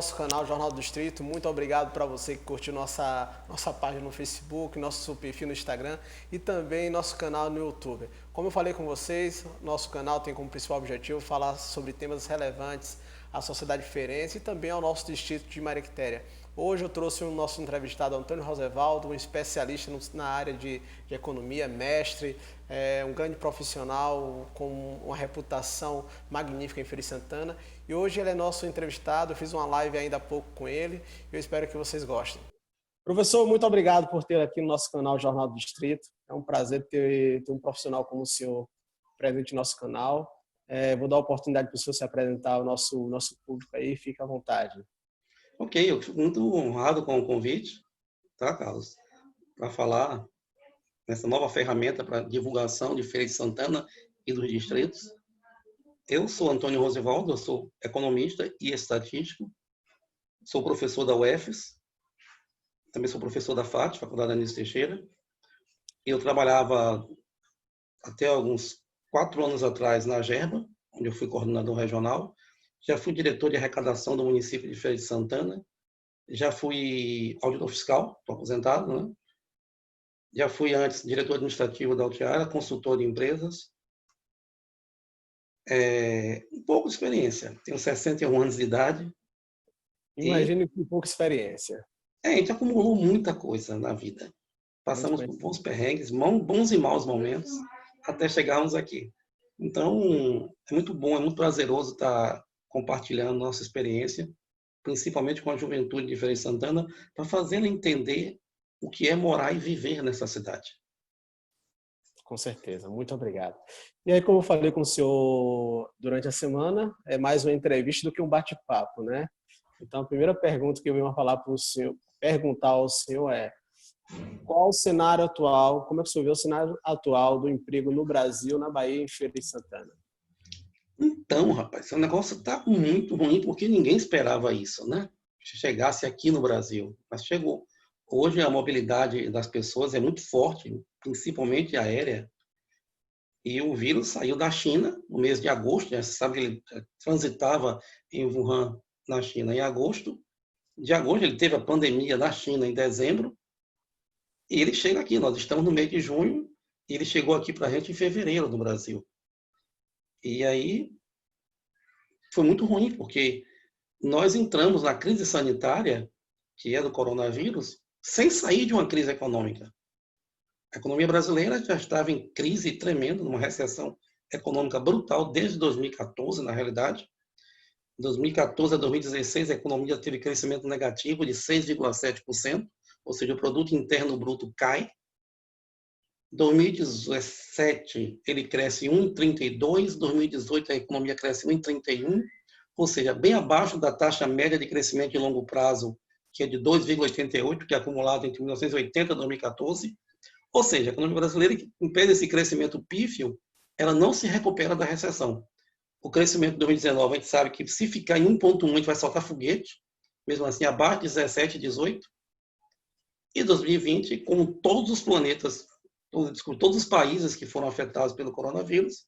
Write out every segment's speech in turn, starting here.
nosso canal Jornal do Distrito. Muito obrigado para você que curtiu nossa página no Facebook, nosso perfil no Instagram e também nosso canal no YouTube. Como eu falei com vocês, nosso canal tem como principal objetivo falar sobre temas relevantes à sociedade feirense e também ao nosso distrito de Mariquitéria. Hoje eu trouxe o nosso entrevistado Antônio Rosevaldo, um especialista na área de economia, mestre, um grande profissional com uma reputação magnífica em Feira de Santana. E hoje ele é nosso entrevistado, eu fiz uma live ainda há pouco com ele e eu espero que vocês gostem. Professor, muito obrigado por ter aqui no nosso canal Jornal do Distrito. É um prazer ter um profissional como o senhor presente no nosso canal. Vou dar a oportunidade para o senhor se apresentar ao nosso público aí, fique à vontade. Ok, eu fico muito honrado com o convite, tá, Carlos? Para falar nessa nova ferramenta para divulgação de Feira de Santana e dos distritos. Eu sou Antônio Rosevaldo, eu sou economista e estatístico, sou professor da UFES, também sou professor da FAT, Faculdade Anísio Teixeira. Eu trabalhava até alguns 4 anos atrás na Gerba, onde eu fui coordenador regional. Já fui diretor de arrecadação do município de Feira de Santana. Já fui auditor fiscal, estou aposentado, né? Já fui antes diretor administrativo da Altiara, consultor de empresas. Um pouco de experiência. Tenho 61 anos de idade. Imagino que pouca experiência. A gente acumulou muita coisa na vida. Passamos por bons perrengues, bons e maus momentos, até chegarmos aqui. Então, é muito bom, é muito prazeroso estar compartilhando nossa experiência, principalmente com a juventude de Feira de Santana, para fazê-la entender o que é morar e viver nessa cidade. Com certeza, muito obrigado. E aí, como eu falei com o senhor durante a semana, é mais uma entrevista do que um bate-papo, né? Então, a primeira pergunta que eu venho falar para o senhor, perguntar ao senhor é: qual o cenário atual, como é que o senhor vê o cenário atual do emprego no Brasil, na Bahia, em Feira de Santana? Então, rapaz, o negócio está muito ruim porque ninguém esperava isso, né? Que chegasse aqui no Brasil, mas chegou. Hoje a mobilidade das pessoas é muito forte, principalmente aérea, e o vírus saiu da China no mês de agosto, né? Você sabe que ele transitava em Wuhan, na China, em agosto. De agosto ele teve a pandemia na China em dezembro, e ele chega aqui, nós estamos no mês de junho, e ele chegou aqui para a gente em fevereiro no Brasil. E aí foi muito ruim, porque nós entramos na crise sanitária, que é do coronavírus, sem sair de uma crise econômica. A economia brasileira já estava em crise tremenda, numa recessão econômica brutal desde 2014, na realidade. De 2014 a 2016, a economia teve crescimento negativo de 6,7%, ou seja, o produto interno bruto cai. Em 2017, ele cresce 1,32%, 2018 a economia cresce 1,31%, ou seja, bem abaixo da taxa média de crescimento de longo prazo, que é de 2,88%, que é acumulado entre 1980 e 2014. Ou seja, a economia brasileira, que impede esse crescimento pífio, ela não se recupera da recessão. O crescimento de 2019, a gente sabe que se ficar em 1,1, a gente vai soltar foguete, mesmo assim, abaixo de 17, 18. E 2020, com todos os planetas, todos os países que foram afetados pelo coronavírus,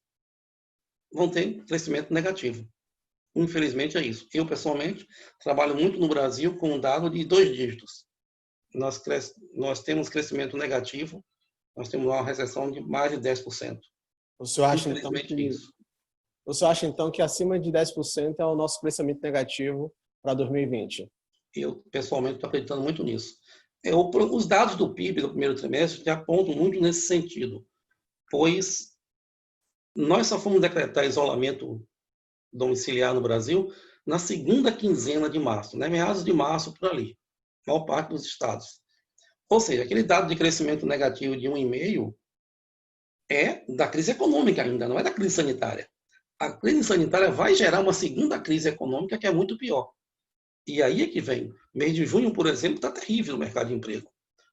vão ter crescimento negativo. Infelizmente é isso. Eu, pessoalmente, trabalho muito no Brasil com um dado de 2 dígitos. Nós temos crescimento negativo, nós temos uma recessão de mais de 10%. O senhor acha, Infelizmente, isso. O senhor acha, então, que acima de 10% é o nosso crescimento negativo para 2020? Eu, pessoalmente, estou acreditando muito nisso. Os dados do PIB do primeiro trimestre já apontam muito nesse sentido, pois nós só fomos decretar isolamento domiciliar no Brasil na segunda quinzena de março, né? Meados de março, por ali, a maior parte dos estados. Ou seja, aquele dado de crescimento negativo de 1,5% é da crise econômica ainda, não é da crise sanitária. A crise sanitária vai gerar uma segunda crise econômica que é muito pior. E aí é que vem. Mês de junho, por exemplo, está terrível no mercado de emprego.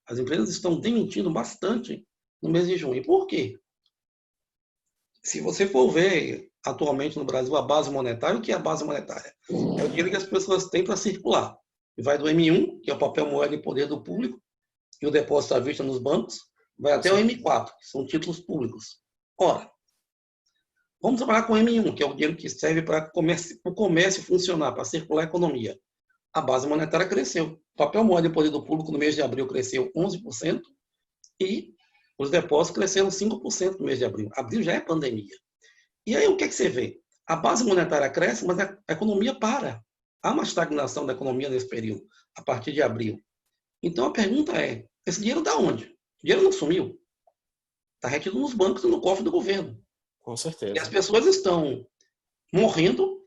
As empresas estão demitindo bastante no mês de junho. Por quê? Se você for ver atualmente no Brasil a base monetária, o que é a base monetária? É o dinheiro que as pessoas têm para circular. Vai do M1, que é o papel moeda em poder do público, e o depósito à vista nos bancos, vai até o M4, que são títulos públicos. Ora, vamos trabalhar com o M1, que é o dinheiro que serve para o comércio funcionar, para circular a economia. A base monetária cresceu. O papel moeda de poder do público no mês de abril cresceu 11% e os depósitos cresceram 5% no mês de abril. Abril já é pandemia. E aí o que é que você vê? A base monetária cresce, mas a economia para. Há uma estagnação da economia nesse período, a partir de abril. Então a pergunta é, esse dinheiro da onde? O dinheiro não sumiu. Está retido nos bancos e no cofre do governo. Com E as certeza. pessoas estão morrendo,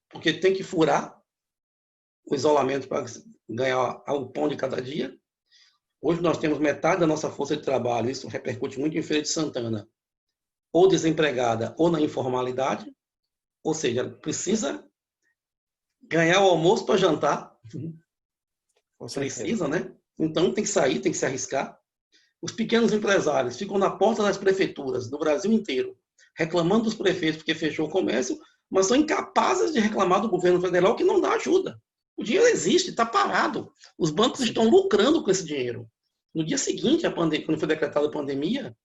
porque tem que furar o isolamento para ganhar o pão de cada dia. Hoje nós temos metade da nossa força de trabalho, isso repercute muito em Feira de Santana, ou desempregada ou na informalidade, ou seja, precisa ganhar o almoço para jantar, Com certeza. precisa, né? Então tem que sair, tem que se arriscar. Os pequenos empresários ficam na porta das prefeituras do Brasil inteiro, reclamando dos prefeitos porque fechou o comércio, mas são incapazes de reclamar do governo federal que não dá ajuda. O dinheiro existe, está parado. Os bancos Sim. estão lucrando com esse dinheiro. No dia seguinte, quando foi decretada a pandemia, o Banco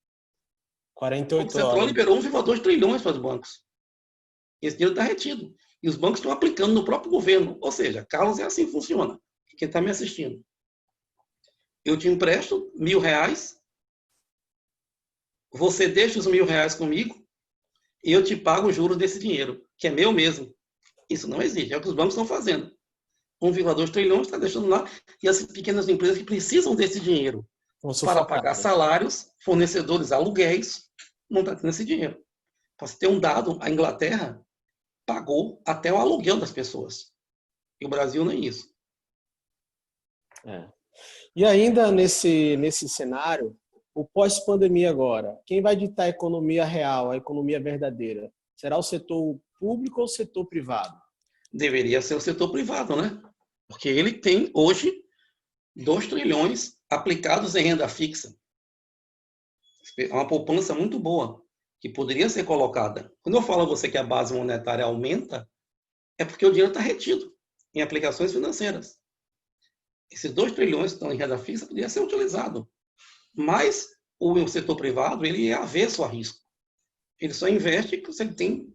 48 Central horas. liberou 1,2 trilhões para os bancos. E esse dinheiro está retido. E os bancos estão aplicando no próprio governo. Ou seja, Carlos, é assim que funciona. Quem está me assistindo. Eu te empresto R$ 1.000, você deixa os R$ 1.000 comigo e eu te pago o juros desse dinheiro, que é meu mesmo. Isso não existe, é o que os bancos estão fazendo. 1,2 trilhões está deixando lá, e as pequenas empresas que precisam desse dinheiro Estão para pagar sufocadas. salários, fornecedores, aluguéis, não está tendo esse dinheiro. Para você ter um dado, a Inglaterra pagou até o aluguel das pessoas. E o Brasil nem isso. É. E ainda nesse cenário, o pós-pandemia agora, quem vai ditar a economia real, a economia verdadeira? Será o setor público ou o setor privado? Deveria ser o setor privado, né? Porque ele tem hoje 2 trilhões aplicados em renda fixa. É uma poupança muito boa, que poderia ser colocada. Quando eu falo a você que a base monetária aumenta, é porque o dinheiro está retido em aplicações financeiras. Esses 2 trilhões que estão em renda fixa poderia ser utilizado. Mas o setor privado, ele é avesso a risco. Ele só investe se ele tem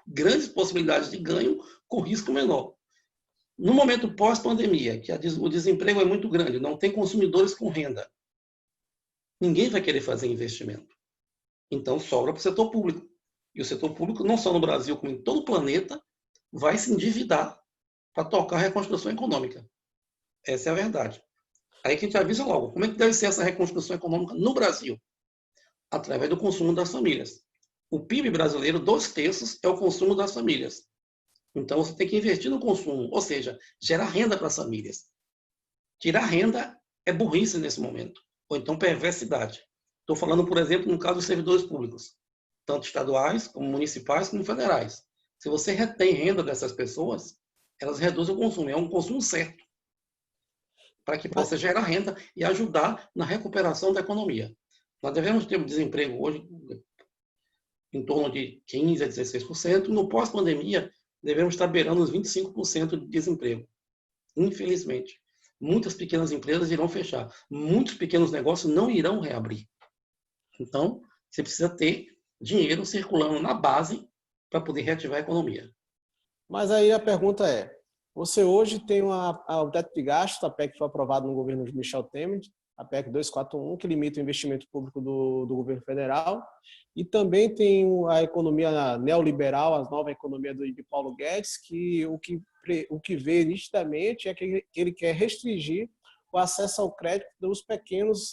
grandes possibilidades de ganho com risco menor. No momento pós-pandemia, que o desemprego é muito grande, não tem consumidores com renda, ninguém vai querer fazer investimento. Então sobra para o setor público. E o setor público, não só no Brasil, como em todo o planeta, vai se endividar para tocar a reconstrução econômica. Essa é a verdade. Aí que a gente avisa logo, como é que deve ser essa reconstrução econômica no Brasil? Através do consumo das famílias. O PIB brasileiro, 2/3 é o consumo das famílias. Então você tem que investir no consumo, ou seja, gerar renda para as famílias. Tirar renda é burrice nesse momento, ou então perversidade. Estou falando, por exemplo, no caso dos servidores públicos, tanto estaduais, como municipais, como federais. Se você retém renda dessas pessoas, elas reduzem o consumo. É um consumo certo, para que Mas, possa gerar renda e ajudar na recuperação da economia. Nós devemos ter um desemprego hoje em torno de 15% a 16%. No pós-pandemia, devemos estar beirando os 25% de desemprego. Infelizmente. Muitas pequenas empresas irão fechar. Muitos pequenos negócios não irão reabrir. Então, você precisa ter dinheiro circulando na base para poder reativar a economia. mas aí a pergunta é, você hoje tem o teto de gastos, a PEC que foi aprovada no governo de Michel Temer, a PEC 241, que limita o investimento público do governo federal, e também tem a economia neoliberal, a nova economia de Paulo Guedes, que o que vê nitidamente é que ele quer restringir o acesso ao crédito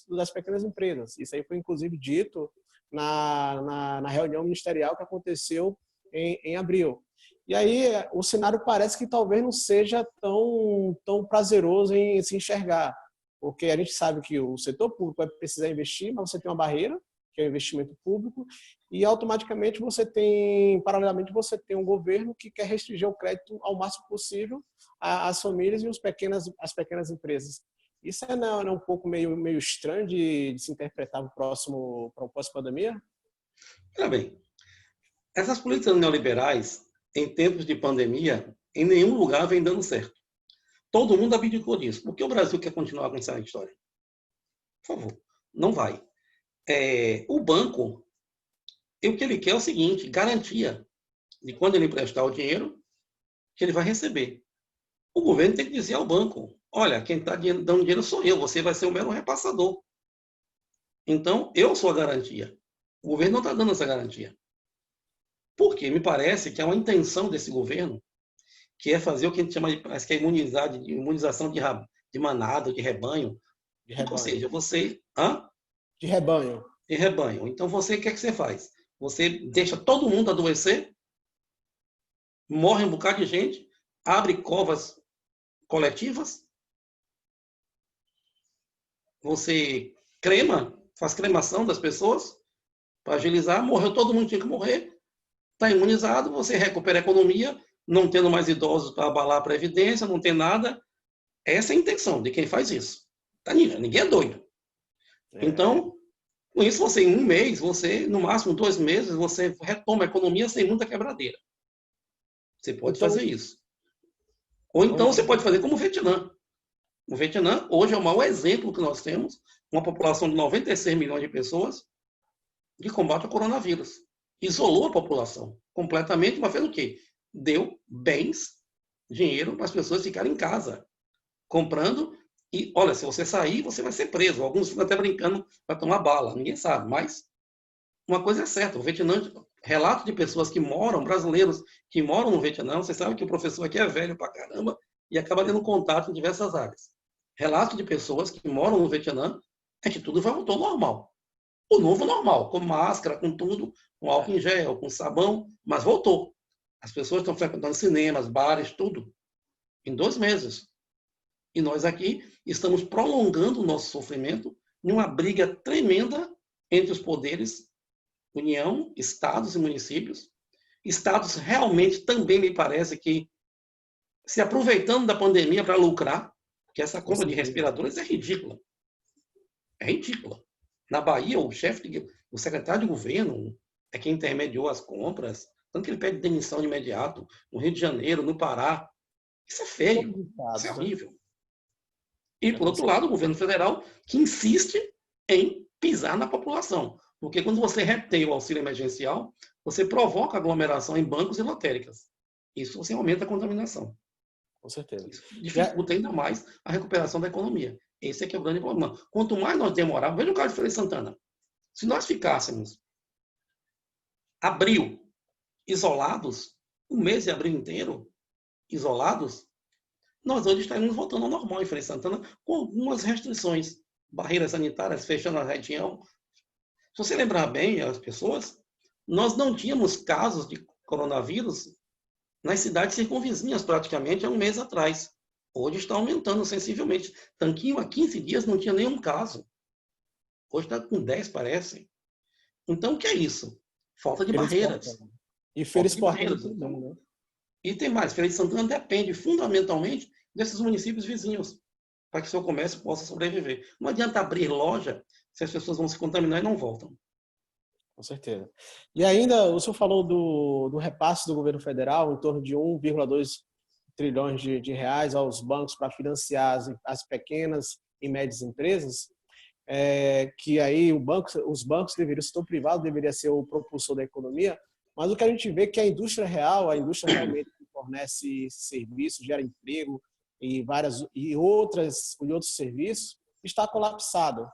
das pequenas empresas. Isso aí foi inclusive dito na reunião ministerial que aconteceu em abril. E aí o cenário parece que talvez não seja tão prazeroso em se enxergar, porque a gente sabe que o setor público vai precisar investir, mas você tem uma barreira, que é o investimento público, e automaticamente paralelamente você tem um governo que quer restringir o crédito ao máximo possível às famílias e as pequenas empresas. Isso não é um pouco meio estranho de se interpretar para o pós-pandemia? Olha bem, essas políticas neoliberais, em tempos de pandemia, em nenhum lugar vem dando certo. Todo mundo abdicou disso. Por que o Brasil quer continuar com essa história? Por favor, não vai. O banco, o que ele quer é o seguinte, garantia de quando ele emprestar o dinheiro, que ele vai receber. O governo tem que dizer ao banco, olha, quem está dando dinheiro sou eu, você vai ser o mero repassador. Então, eu sou a garantia. O governo não está dando essa garantia. Porque me parece que é uma intenção desse governo, que é fazer o que a gente chama de, parece que é imunização de manada, de rebanho. De Ou rebanho. seja, você... Hã? De rebanho. De rebanho. Então, você, o que é que você faz? Você deixa todo mundo adoecer, morre um bocado de gente, abre covas coletivas, você crema, faz cremação das pessoas, para agilizar, morreu todo mundo, tinha que morrer, está imunizado, você recupera a economia, não tendo mais idosos para abalar a previdência, não tem nada. Essa é a intenção de quem faz isso. Tá, ninguém é doido. É, Então, com isso, você em um mês, você, no máximo 2 meses, você retoma a economia sem muita quebradeira. Você pode então, fazer isso. Ou então você pode fazer como o Vietnã. O Vietnã, hoje, é o maior exemplo que nós temos, uma população de 96 milhões de pessoas, de combate ao coronavírus. Isolou a população completamente, mas fez o quê? Deu bens, dinheiro para as pessoas ficarem em casa, comprando. E, olha, se você sair, você vai ser preso. Alguns ficam até brincando para tomar bala, ninguém sabe. Mas uma coisa é certa, o Vietnã, relato de pessoas que moram, brasileiros que moram no Vietnã, você sabe que o professor aqui é velho pra caramba e acaba tendo contato em diversas áreas. Relato de pessoas que moram no Vietnã é que tudo voltou ao normal. O novo normal, com máscara, com tudo, com álcool em gel, com sabão, mas voltou. As pessoas estão frequentando cinemas, bares, tudo, em 2 meses. E nós aqui estamos prolongando o nosso sofrimento em uma briga tremenda entre os poderes, União, estados e municípios. Estados realmente também me parece que se aproveitando da pandemia para lucrar, porque essa com compra de certeza. respiradores é ridícula. É ridícula. Na Bahia, o secretário de governo é quem intermediou as compras, tanto que ele pede demissão de imediato. No Rio de Janeiro, no Pará. Isso é Todos feio. os Isso é estados, né? horrível. E, É, por com outro certeza. lado, o governo federal que insiste em pisar na população. Porque quando você retém o auxílio emergencial, você provoca aglomeração em bancos e lotéricas. Isso você aumenta a contaminação. Com certeza. Isso Já, dificulta ainda mais a recuperação da economia. Esse é que é o grande problema. Quanto mais nós demorarmos, veja o caso de Feira de Santana. Se nós ficássemos abril isolados, um mês de abril inteiro isolados, nós hoje estaríamos voltando ao normal em Feira de Santana, com algumas restrições, barreiras sanitárias fechando a região. Se você lembrar bem as pessoas, nós não tínhamos casos de coronavírus nas cidades circunvizinhas praticamente há um mês atrás. Hoje está aumentando sensivelmente. Tanquinho, há 15 dias não tinha nenhum caso. Hoje está com 10, parece. Então, o que é isso? Falta de feira barreiras. esportiva. E feira Falta de esportiva barreiras. também, Então, né? e tem mais, Feira de Santana depende fundamentalmente desses municípios vizinhos, para que seu comércio possa sobreviver. Não adianta abrir loja se as pessoas vão se contaminar e não voltam. Com certeza. E ainda, o senhor falou do repasse do governo federal, em torno de 1,2 trilhões de reais aos bancos para financiar as pequenas e médias empresas, que aí os bancos deveriam, o setor privado deveria ser o propulsor da economia, mas o que a gente vê é que a indústria real, a indústria realmente que fornece serviços, gera emprego e outros serviços, está colapsada.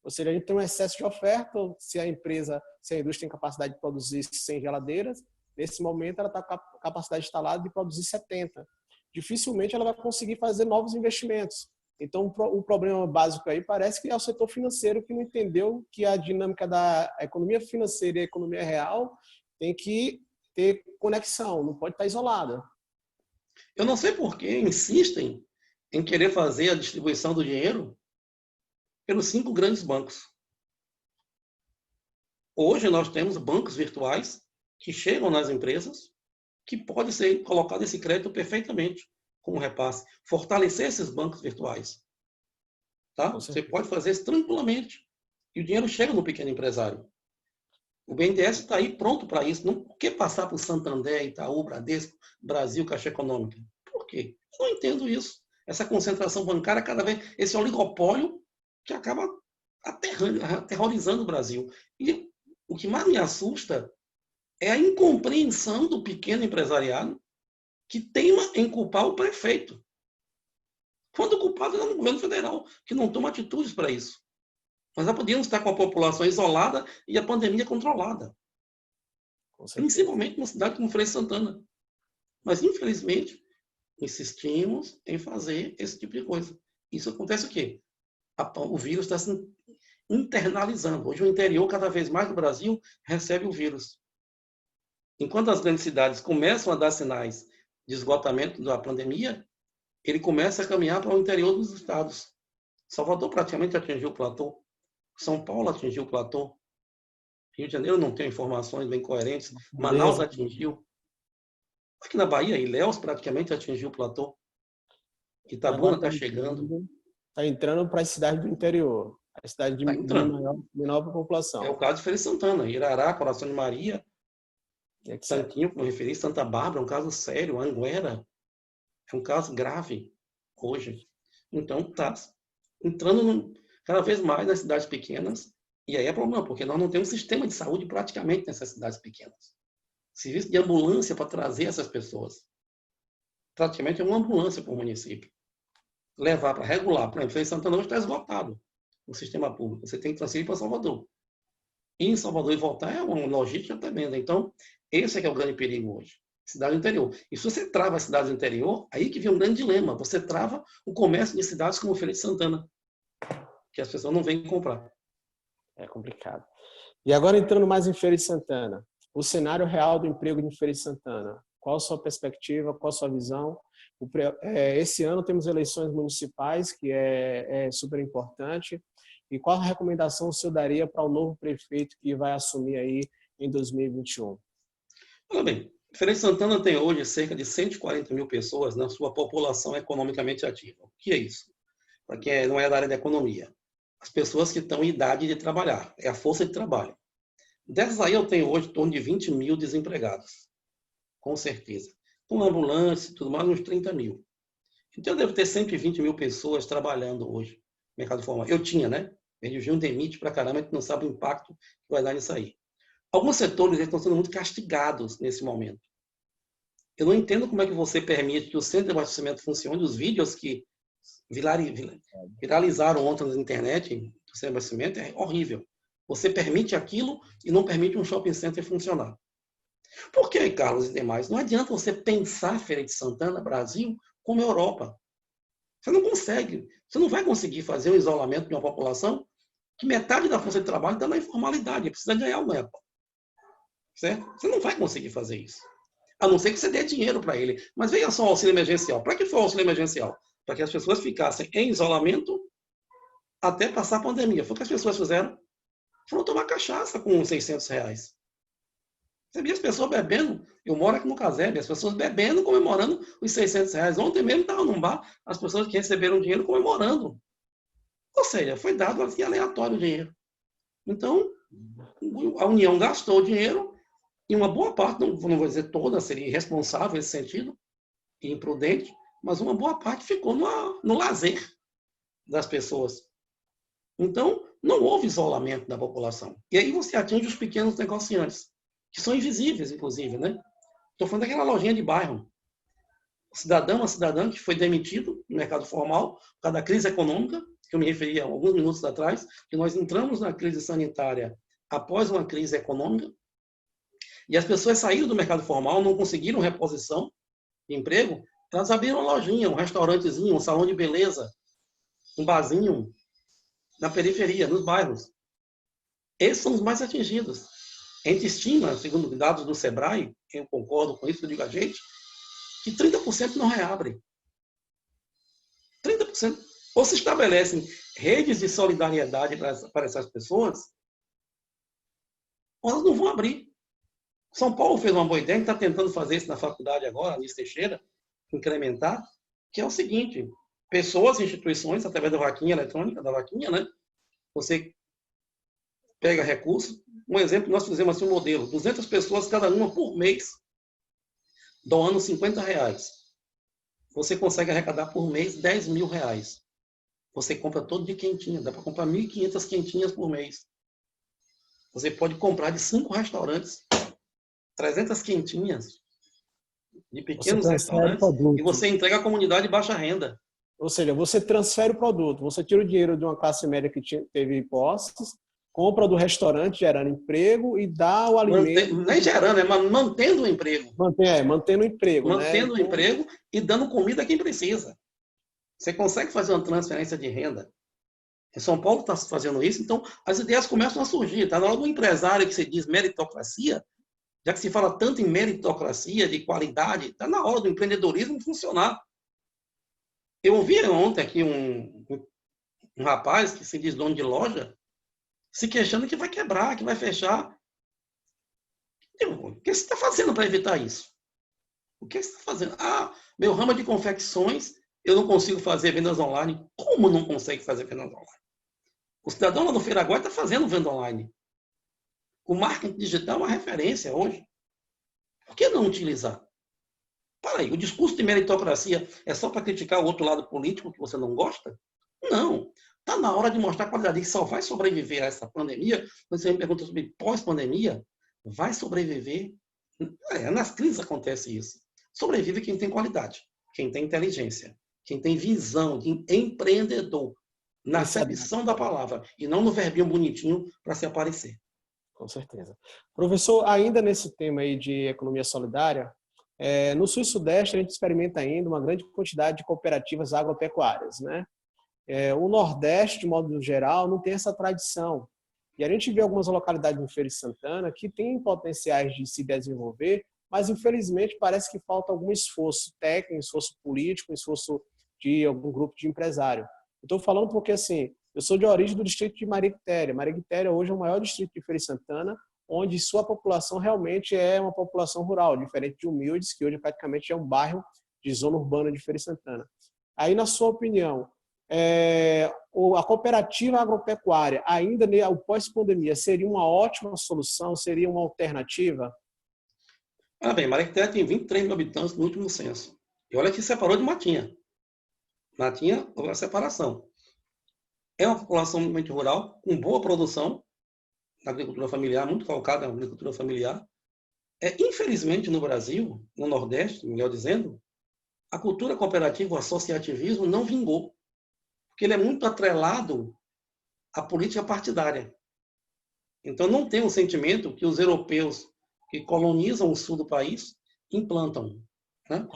Ou seja, a gente tem um excesso de oferta, se a indústria tem capacidade de produzir 100 geladeiras, nesse momento ela está com a capacidade instalada de produzir 70. Dificilmente ela vai conseguir fazer novos investimentos. Então, o problema básico aí parece que é o setor financeiro que não entendeu que a dinâmica da economia financeira e a economia real tem que ter conexão, não pode estar isolada. Eu não sei por que insistem em querer fazer a distribuição do dinheiro pelos 5 grandes bancos. Hoje nós temos bancos virtuais que chegam nas empresas que pode ser colocado esse crédito perfeitamente como repasse. Fortalecer esses bancos virtuais. Tá? Com Você certeza. pode fazer isso tranquilamente. E o dinheiro chega no pequeno empresário. O BNDES está aí pronto para isso. Não por que passar por Santander, Itaú, Bradesco, Brasil, Caixa Econômica? Por quê? Eu não entendo isso. Essa concentração bancária, cada vez, esse oligopólio que acaba aterrorizando o Brasil. E o que mais me assusta é a incompreensão do pequeno empresariado que teima em culpar o prefeito. Quando o culpado é o governo federal, que não toma atitudes para isso. Nós já podíamos estar com a população isolada e a pandemia controlada. Com certeza. Principalmente numa cidade como Feira de Santana. Mas, infelizmente, insistimos em fazer esse tipo de coisa. Isso acontece o quê? O vírus está se internalizando. Hoje, o interior, cada vez mais do Brasil, recebe o vírus. Enquanto as grandes cidades começam a dar sinais de esgotamento da pandemia, ele começa a caminhar para o interior dos estados. Salvador praticamente atingiu o platô. São Paulo atingiu o platô. Rio de Janeiro não tem informações bem coerentes. Manaus Beleza. atingiu. Aqui na Bahia, Ilhéus praticamente atingiu o platô. E Itabuna agora está chegando. está entrando para as cidades do interior, a cidade Está entrando. de menor É o população. caso de Feira de Santana, Irará, Coração de Maria, Etc. Santinho, como eu referi, Santa Bárbara, é um caso sério, Anguera, é um caso grave hoje. Então, está entrando cada vez mais nas cidades pequenas, e aí é problema, porque nós não temos sistema de saúde praticamente nessas cidades pequenas. Serviço de ambulância para trazer essas pessoas. Praticamente é uma ambulância para o município. Levar para regular, por exemplo, Feira de Santana hoje está esgotado o sistema público. Você tem que transferir para Salvador. Ir em Salvador e voltar é uma logística tremenda. Então, esse é que é o grande perigo hoje. Cidade do interior. E se você trava as cidades do interior, aí que vem um grande dilema. Você trava o comércio de cidades como Feira de Santana, que as pessoas não vêm comprar. É complicado. E agora entrando mais em Feira de Santana, o cenário real do emprego em Feira de Santana. Qual a sua perspectiva, qual a sua visão? Esse ano temos eleições municipais, que é super importante. E qual a recomendação o senhor daria para o novo prefeito que vai assumir aí em 2021? Olha bem, Feira de Santana tem hoje cerca de 140 mil pessoas na sua população economicamente ativa. O que é isso? Para quem não é da área da economia. As pessoas que estão em idade de trabalhar, é a força de trabalho. Dessas aí eu tenho hoje em torno de 20 mil desempregados, com certeza. Com ambulância e tudo mais, uns 30 mil. Então eu devo ter 120 mil pessoas trabalhando hoje no mercado formal. Eu tinha, né? Eles viam demite pra caramba, a gente não sabe o impacto que vai dar nisso aí. Alguns setores estão sendo muito castigados nesse momento. Eu não entendo como é que você permite que o centro de abastecimento funcione. Os vídeos que viralizaram ontem na internet do centro de abastecimento é horrível. Você permite aquilo e não permite um shopping center funcionar. Por que, Carlos e demais? Não adianta você pensar Feira de Santana, Brasil, como Europa. Você não consegue. Você não vai conseguir fazer um isolamento de uma população que metade da força de trabalho está na informalidade, precisa ganhar o MEPA. Certo? Você não vai conseguir fazer isso. A não ser que você dê dinheiro para ele. Mas veja só o auxílio emergencial. Para que foi o auxílio emergencial? Para que as pessoas ficassem em isolamento até passar a pandemia. Foi o que as pessoas fizeram. Foram tomar cachaça com R$ 600. Você via as pessoas bebendo. Eu moro aqui no Casebre, as pessoas bebendo, comemorando os R$ 600. Ontem mesmo estava num bar, as pessoas que receberam dinheiro comemorando. Ou seja, foi dado assim aleatório o dinheiro. Então, a União gastou o dinheiro e uma boa parte, não vou dizer toda, seria irresponsável nesse sentido, e imprudente, mas uma boa parte ficou no lazer das pessoas. Então, não houve isolamento da população. E aí você atinge os pequenos negociantes, que são invisíveis, inclusive, né? Estou falando daquela lojinha de bairro. O cidadão, uma cidadã que foi demitido no mercado formal por causa da crise econômica, que eu me referi há alguns minutos atrás, que nós entramos na crise sanitária após uma crise econômica, e as pessoas saíram do mercado formal, não conseguiram reposição de emprego, elas abriram uma lojinha, um restaurantezinho, um salão de beleza, um barzinho, na periferia, nos bairros. Esses são os mais atingidos. A gente estima, segundo dados do Sebrae, eu concordo com isso, eu digo a gente, que 30% não reabrem. 30%. Ou se estabelecem redes de solidariedade para essas pessoas, ou elas não vão abrir. São Paulo fez uma boa ideia, está tentando fazer isso na faculdade agora, Anísio Teixeira, incrementar, que é o seguinte, pessoas, instituições, através da vaquinha eletrônica, da vaquinha, né? Você pega recursos. Um exemplo, nós fizemos assim um modelo, 200 pessoas, cada uma por mês, doando R$ 50. Você consegue arrecadar por mês R$ 10.000. Você compra todo de quentinha, dá para comprar 1.500 quentinhas por mês. Você pode comprar de 5 restaurantes, 300 quentinhas de Você pequenos transfere restaurantes, e produto. você entrega à comunidade de baixa renda. Ou seja, você transfere o produto, você tira o dinheiro de uma classe média que teve posses, compra do restaurante gerando emprego e dá o alimento. Nem gerando, é mantendo o emprego. Mantendo o emprego, né? Mantendo o Então, emprego e dando comida a quem precisa. Você consegue fazer uma transferência de renda. Em São Paulo está fazendo isso, então as ideias começam a surgir. Está na hora do empresário que se diz meritocracia, já que se fala tanto em meritocracia, de qualidade, está na hora do empreendedorismo funcionar. Eu ouvi ontem aqui um rapaz que se diz dono de loja, se queixando que vai quebrar, que vai fechar. O que você está fazendo para evitar isso? O que você está fazendo? Ah, meu ramo é de confecções, eu não consigo fazer vendas online. Como não consegue fazer vendas online? O cidadão lá do Feiraguai está fazendo venda online. O marketing digital é uma referência hoje. Por que não utilizar? Para aí, o discurso de meritocracia é só para criticar o outro lado político que você não gosta? Não. Está na hora de mostrar a qualidade. E só vai sobreviver a essa pandemia. Quando você me pergunta sobre pós-pandemia, vai sobreviver. Nas crises acontece isso. Sobrevive quem tem qualidade, quem tem inteligência, quem tem visão de empreendedor, na acepção da palavra, e não no verbinho bonitinho para se aparecer. Com certeza. Professor, ainda nesse tema aí de economia solidária, no Sul e Sudeste a gente experimenta ainda uma grande quantidade de cooperativas agropecuárias, né? O Nordeste, de modo geral, não tem essa tradição. E a gente vê algumas localidades em Feira de Santana que têm potenciais de se desenvolver, mas infelizmente parece que falta algum esforço técnico, esforço político, esforço de algum grupo de empresário. Estou falando porque, assim, eu sou de origem do distrito de Maria Quitéria. Maria Quitéria hoje é o maior distrito de Feira de Santana, onde sua população realmente é uma população rural, diferente de Humildes, que hoje praticamente é um bairro de zona urbana de Feira de Santana. Aí, na sua opinião, a cooperativa agropecuária, ainda no pós-pandemia, seria uma ótima solução, seria uma alternativa? Ah, bem, Maria Quitéria tem 23 mil habitantes no último censo. E olha que separou de Matinha. Matinha, houve a separação. É uma população muito rural, com boa produção na agricultura familiar, muito calcada na agricultura familiar. Infelizmente, no Brasil, no Nordeste, melhor dizendo, a cultura cooperativa, o associativismo não vingou, porque ele é muito atrelado à política partidária. Então, não tem um sentimento que os europeus que colonizam o sul do país implantam. Né?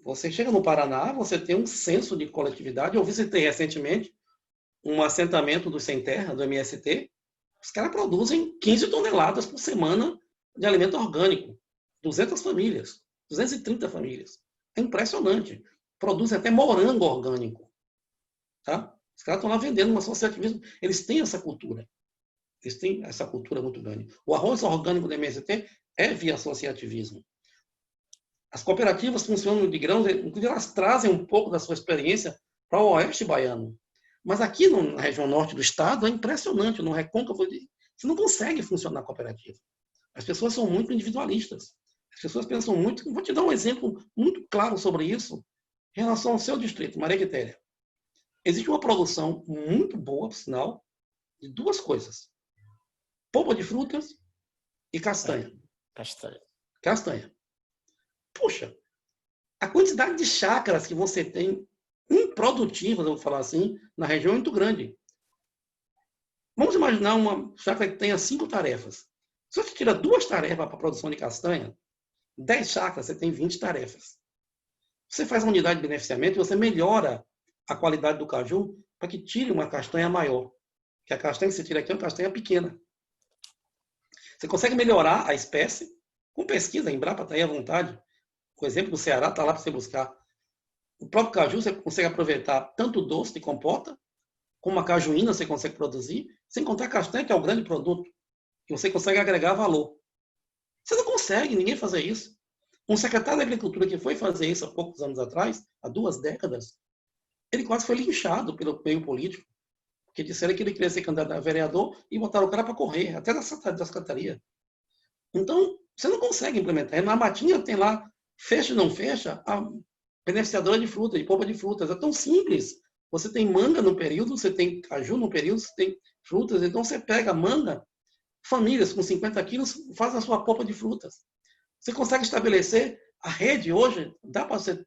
Você chega no Paraná, você tem um senso de coletividade. Eu visitei recentemente um assentamento do Sem Terra, do MST. Os caras produzem 15 toneladas por semana de alimento orgânico. 200 famílias, 230 famílias. É impressionante. Produzem até morango orgânico. Tá? Os caras estão lá vendendo um associativismo. Eles têm essa cultura. Eles têm essa cultura muito grande. O arroz orgânico do MST é via associativismo. As cooperativas funcionam de grãos, inclusive elas trazem um pouco da sua experiência para o oeste baiano. Mas aqui na região norte do estado é impressionante, no Recôncavo, você não consegue funcionar cooperativa. As pessoas são muito individualistas. As pessoas pensam muito. Vou te dar um exemplo muito claro sobre isso em relação ao seu distrito, Maria Quitéria. Existe uma produção muito boa, por sinal, de duas coisas: polpa de frutas e castanha. Castanha. Puxa, a quantidade de chácaras que você tem improdutivas, eu vou falar assim, na região é muito grande. Vamos imaginar uma chácara que tenha 5 tarefas. Se você tira 2 tarefas para a produção de castanha, 10 chácaras, você tem 20 tarefas. Você faz uma unidade de beneficiamento e você melhora a qualidade do caju para que tire uma castanha maior. Porque a castanha que você tira aqui é uma castanha pequena. Você consegue melhorar a espécie com pesquisa, a Embrapa está aí à vontade. O exemplo do Ceará está lá para você buscar. O próprio caju você consegue aproveitar tanto o doce de compota, como a cajuína você consegue produzir, sem contar a castanha, que é o grande produto, que você consegue agregar valor. Você não consegue ninguém fazer isso. Um secretário da Agricultura que foi fazer isso há poucos anos atrás, há 2 décadas, ele quase foi linchado pelo meio político, porque disseram que ele queria ser candidato a vereador e botaram o cara para correr, até da secretaria. Então, você não consegue implementar. Na Matinha tem lá, fecha ou não fecha, a beneficiadora de frutas, de polpa de frutas. É tão simples. Você tem manga no período, você tem caju no período, você tem frutas. Então, você pega manga, famílias com 50 quilos fazem a sua polpa de frutas. Você consegue estabelecer a rede hoje, dá para você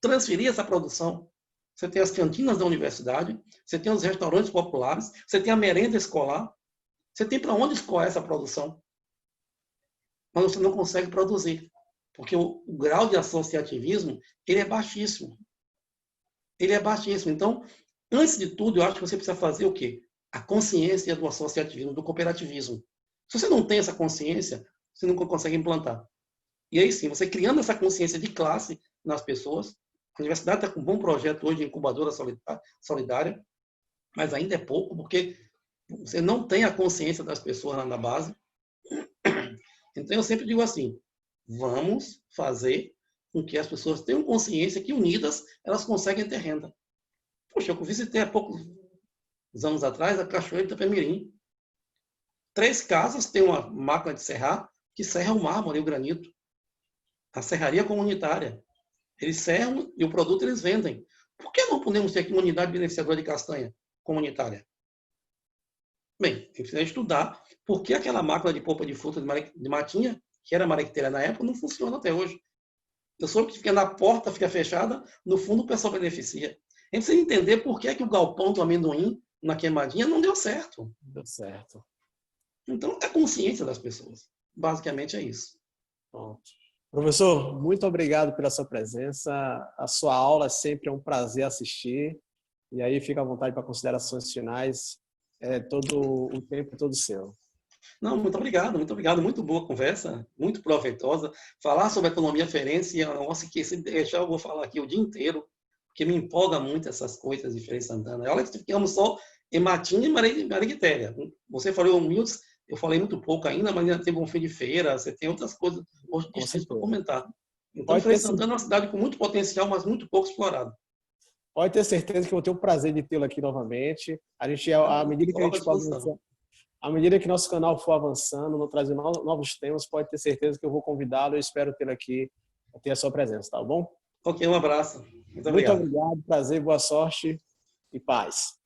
transferir essa produção. você tem as cantinas da universidade, você tem os restaurantes populares, você tem a merenda escolar, você tem para onde escoar essa produção, mas você não consegue produzir, porque o grau de associativismo ele é baixíssimo. Ele é baixíssimo. Então, antes de tudo, eu acho que você precisa fazer o quê? A consciência do associativismo, do cooperativismo. Se você não tem essa consciência, você nunca consegue implantar. E aí sim, você criando essa consciência de classe nas pessoas, a universidade está com um bom projeto hoje de incubadora solidária, mas ainda é pouco, porque você não tem a consciência das pessoas lá na base. Então, eu sempre digo assim, vamos fazer com que as pessoas tenham consciência que unidas elas conseguem ter renda. Poxa, eu visitei há poucos anos atrás a Cachoeira de Itapemirim. 3 casas têm uma máquina de serrar que serra o mármore e o granito. A serraria comunitária. Eles serram e o produto eles vendem. Por que não podemos ter aqui uma unidade beneficiadora de castanha comunitária? Bem, a gente precisa estudar por que aquela máquina de polpa de fruta de Matinha, que era marqueteira na época, não funciona até hoje. Eu soube que fica na porta, fica fechada, no fundo o pessoal beneficia. A gente precisa entender por que o galpão do amendoim na Queimadinha não deu certo. Deu certo. Então, é a consciência das pessoas. Basicamente é isso. Pronto. Professor, muito obrigado pela sua presença. A sua aula sempre é um prazer assistir. E aí fica à vontade para considerações finais. Todo o tempo é todo seu. Não, muito obrigado, muito obrigado. Muito boa conversa, muito proveitosa. Falar sobre economia feirense é um negócio que, se deixar, eu vou falar aqui o dia inteiro, porque me empolga muito essas coisas de Feira de Santana. Olha que ficamos só em Matinha e Mariquitéria. Você falou humildes, eu falei muito pouco ainda, mas ainda tem Bom Fim de Feira, você tem outras coisas distintas para comentar. Então, Feira de Santana é uma cidade com muito potencial, mas muito pouco explorado. Pode ter certeza que eu vou ter o prazer de tê-lo aqui novamente. À medida que nosso canal for avançando, vou trazer novos temas, pode ter certeza que eu vou convidá-lo e espero tê-lo aqui, ter a sua presença, tá bom? Ok, um abraço. Muito Muito obrigado. obrigado, prazer, boa sorte e paz.